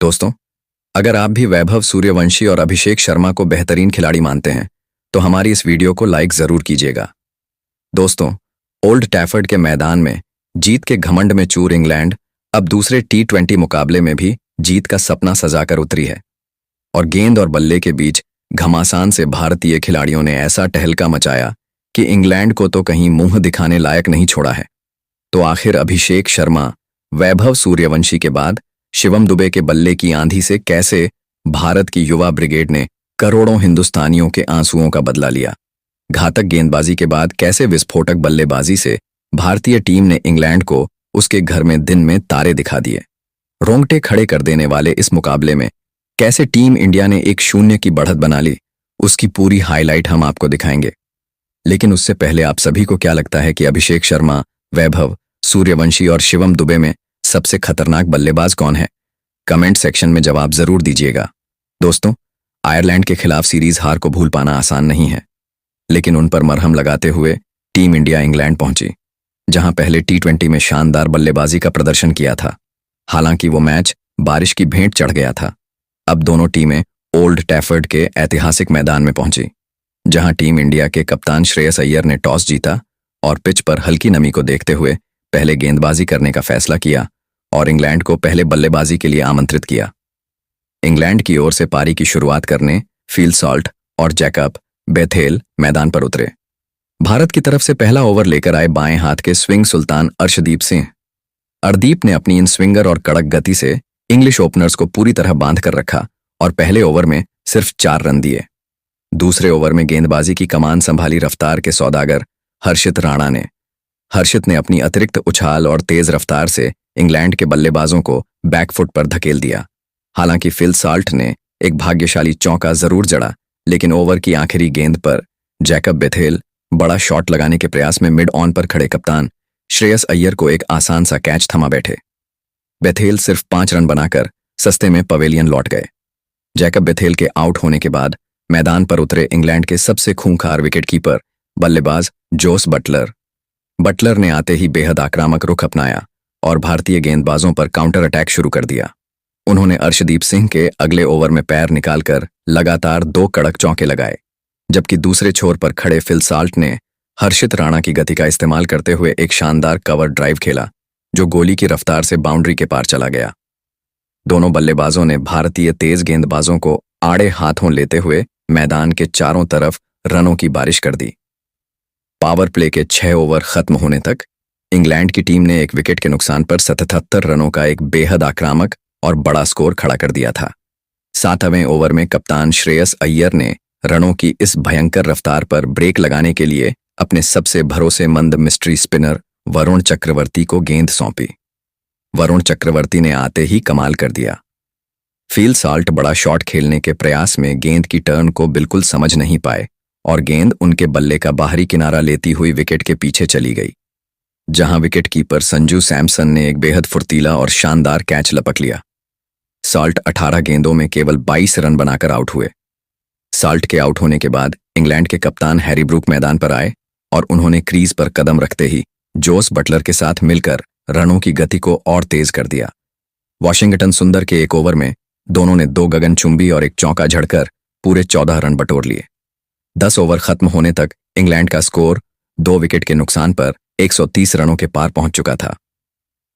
दोस्तों, अगर आप भी वैभव सूर्यवंशी और अभिषेक शर्मा को बेहतरीन खिलाड़ी मानते हैं तो हमारी इस वीडियो को लाइक जरूर कीजिएगा। दोस्तों, ओल्ड टैफर्ड के मैदान में जीत के घमंड में चूर इंग्लैंड अब दूसरे T20 मुकाबले में भी जीत का सपना सजाकर उतरी है और गेंद और बल्ले के बीच घमासान से भारतीय खिलाड़ियों ने ऐसा टहलका मचाया कि इंग्लैंड को तो कहीं मुंह दिखाने लायक नहीं छोड़ा है। तो आखिर अभिषेक शर्मा, वैभव सूर्यवंशी के बाद शिवम दुबे के बल्ले की आंधी से कैसे भारत की युवा ब्रिगेड ने करोड़ों हिंदुस्तानियों के आंसुओं का बदला लिया? घातक गेंदबाजी के बाद कैसे विस्फोटक बल्लेबाजी से भारतीय टीम ने इंग्लैंड को उसके घर में दिन में तारे दिखा दिए? रोंगटे खड़े कर देने वाले इस मुकाबले में कैसे टीम इंडिया ने 1-0 की बढ़त बना ली, उसकी पूरी हाईलाइट हम आपको दिखाएंगे। लेकिन उससे पहले आप सभी को क्या लगता है कि अभिषेक शर्मा, वैभव सूर्यवंशी और शिवम दुबे में सबसे खतरनाक बल्लेबाज कौन है? कमेंट सेक्शन में जवाब जरूर दीजिएगा। दोस्तों, आयरलैंड के खिलाफ सीरीज हार को भूल पाना आसान नहीं है, लेकिन उन पर मरहम लगाते हुए टीम इंडिया इंग्लैंड पहुंची, जहां पहले T20 में शानदार बल्लेबाजी का प्रदर्शन किया था। हालांकि वो मैच बारिश की भेंट चढ़ गया था। अब दोनों टीमें ओल्ड टैफर्ड के ऐतिहासिक मैदान में पहुंची, जहां टीम इंडिया के कप्तान श्रेयस अय्यर ने टॉस जीता और पिच पर हल्की नमी को देखते हुए पहले गेंदबाजी करने का फैसला किया और इंग्लैंड को पहले बल्लेबाजी के लिए आमंत्रित किया। इंग्लैंड की ओर से पारी की शुरुआत करने फील सॉल्ट और जैकब बेथेल मैदान पर उतरे। भारत की तरफ से पहला ओवर लेकर आए बाएं हाथ के स्विंग सुल्तान अर्शदीप सिंह। अर्दीप ने अपनी इन स्विंगर और कड़क गति से इंग्लिश ओपनर्स को पूरी तरह बांध कर रखा और पहले ओवर में सिर्फ 4 रन दिए। दूसरे ओवर में गेंदबाजी की कमान संभाली रफ्तार के सौदागर हर्षित राणा ने। हर्षित ने अपनी अतिरिक्त उछाल और तेज रफ्तार से इंग्लैंड के बल्लेबाजों को बैकफुट पर धकेल दिया। हालांकि फिल सॉल्ट ने एक भाग्यशाली चौका जरूर जड़ा, लेकिन ओवर की आखिरी गेंद पर जैकब बेथेल बड़ा शॉट लगाने के प्रयास में मिड ऑन पर खड़े कप्तान श्रेयस अय्यर को एक आसान सा कैच थमा बैठे। बेथेल सिर्फ 5 रन बनाकर सस्ते में पवेलियन लौट गए। जैकब बेथेल के आउट होने के बाद मैदान पर उतरे इंग्लैंड के सबसे खूंखार विकेटकीपर बल्लेबाज जोस बटलर। बटलर ने आते ही बेहद आक्रामक रुख अपनाया और भारतीय गेंदबाजों पर काउंटर अटैक शुरू कर दिया। उन्होंने अर्शदीप सिंह के अगले ओवर में पैर निकालकर लगातार 2 कड़क चौके लगाए, जबकि दूसरे छोर पर खड़े फिल सॉल्ट ने हर्षित राणा की गति का इस्तेमाल करते हुए एक शानदार कवर ड्राइव खेला, जो गोली की रफ्तार से बाउंड्री के पार चला गया। दोनों बल्लेबाजों ने भारतीय तेज गेंदबाजों को आड़े हाथों लेते हुए मैदान के चारों तरफ रनों की बारिश कर दी। पावर प्ले के 6 ओवर खत्म होने तक इंग्लैंड की टीम ने एक विकेट के नुकसान पर 77 रनों का एक बेहद आक्रामक और बड़ा स्कोर खड़ा कर दिया था। 7वें ओवर में कप्तान श्रेयस अय्यर ने रनों की इस भयंकर रफ्तार पर ब्रेक लगाने के लिए अपने सबसे भरोसेमंद मिस्ट्री स्पिनर वरुण चक्रवर्ती को गेंद सौंपी। वरुण चक्रवर्ती ने आते ही कमाल कर दिया। फील सॉल्ट बड़ा शॉट खेलने के प्रयास में गेंद की टर्न को बिल्कुल समझ नहीं पाए और गेंद उनके बल्ले का बाहरी किनारा लेती हुई विकेट के पीछे चली गई, जहां विकेटकीपर संजू सैमसन ने एक बेहद फुर्तीला और शानदार कैच लपक लिया। सॉल्ट 18 गेंदों में केवल 22 रन बनाकर आउट हुए। सॉल्ट के आउट होने के बाद इंग्लैंड के कप्तान हैरी ब्रूक मैदान पर आए और उन्होंने क्रीज पर कदम रखते ही जोस बटलर के साथ मिलकर रनों की गति को और तेज कर दिया। वॉशिंगटन सुंदर के एक ओवर में दोनों ने 2 गगनचुंबी और एक चौका झड़कर पूरे 14 रन बटोर लिए। 10 ओवर खत्म होने तक इंग्लैंड का स्कोर 2 विकेट के नुकसान पर 130 रनों के पार पहुंच चुका था।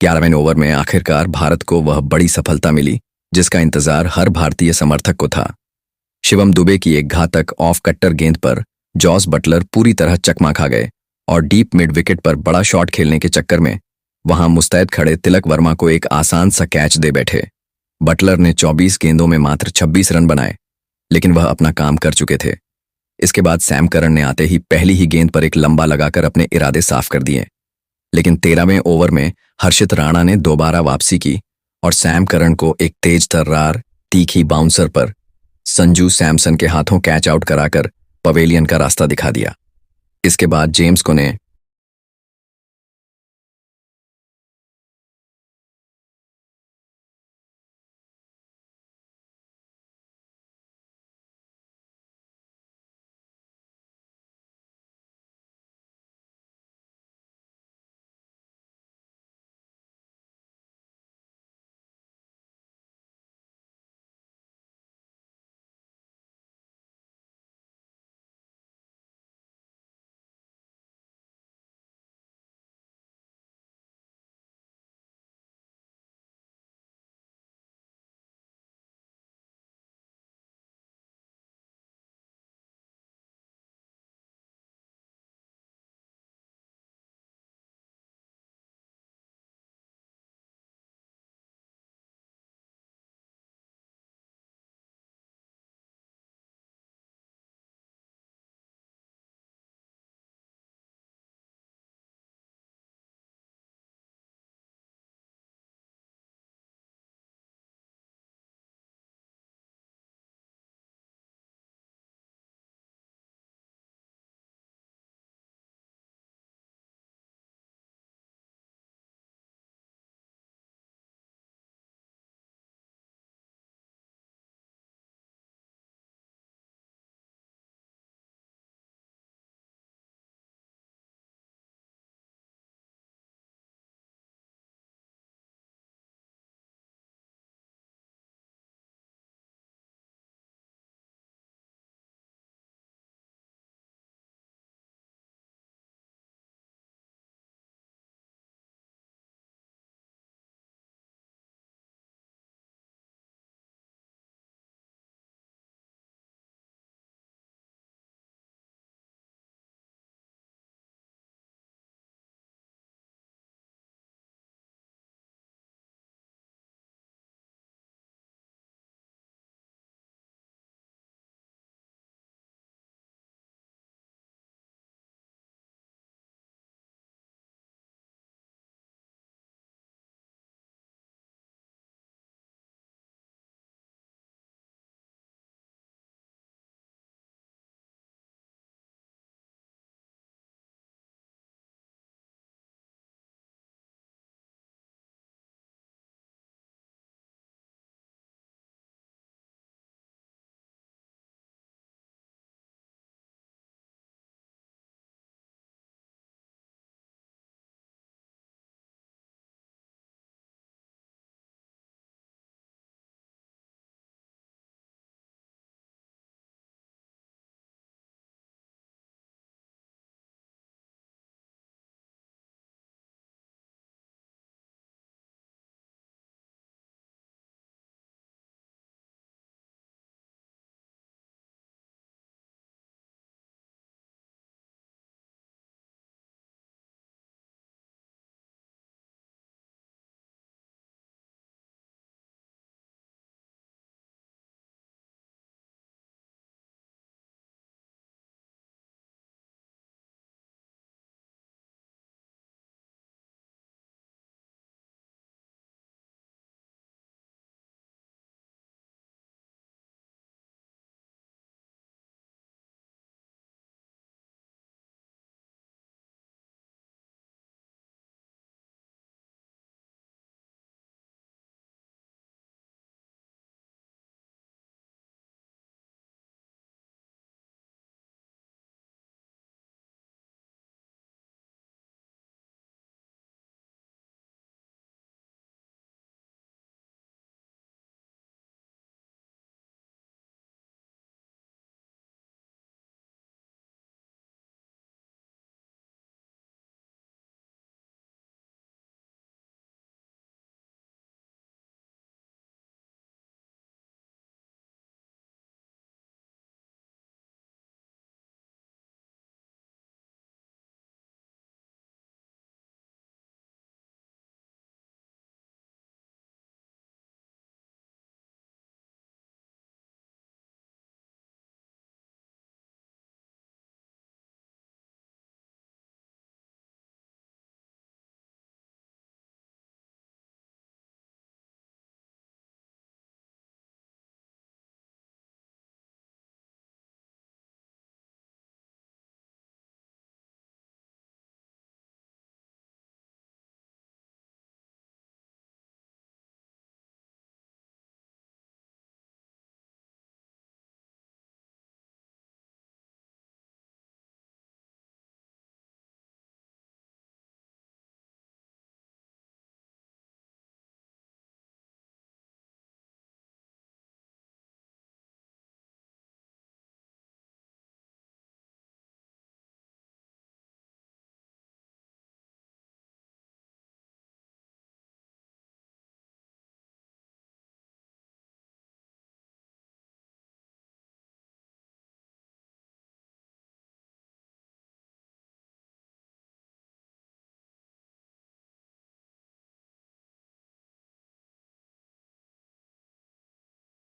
11वें ओवर में आखिरकार भारत को वह बड़ी सफलता मिली जिसका इंतजार हर भारतीय समर्थक को था। शिवम दुबे की एक घातक ऑफ कट्टर गेंद पर जॉस बटलर पूरी तरह चकमा खा गए और डीप मिड विकेट पर बड़ा शॉट खेलने के चक्कर में वहां मुस्तैद खड़े तिलक वर्मा को एक आसान सा कैच दे बैठे। बटलर ने 24 गेंदों में मात्र 26 रन बनाए, लेकिन वह अपना काम कर चुके थे। इसके बाद सैम करन ने आते ही पहली ही गेंद पर एक लंबा लगाकर अपने इरादे साफ कर दिए, लेकिन 13वें ओवर में हर्षित राणा ने दोबारा वापसी की और सैम करन को एक तेज तर्रार तीखी बाउंसर पर संजू सैमसन के हाथों कैच आउट कराकर पवेलियन का रास्ता दिखा दिया। इसके बाद जेम्स को ने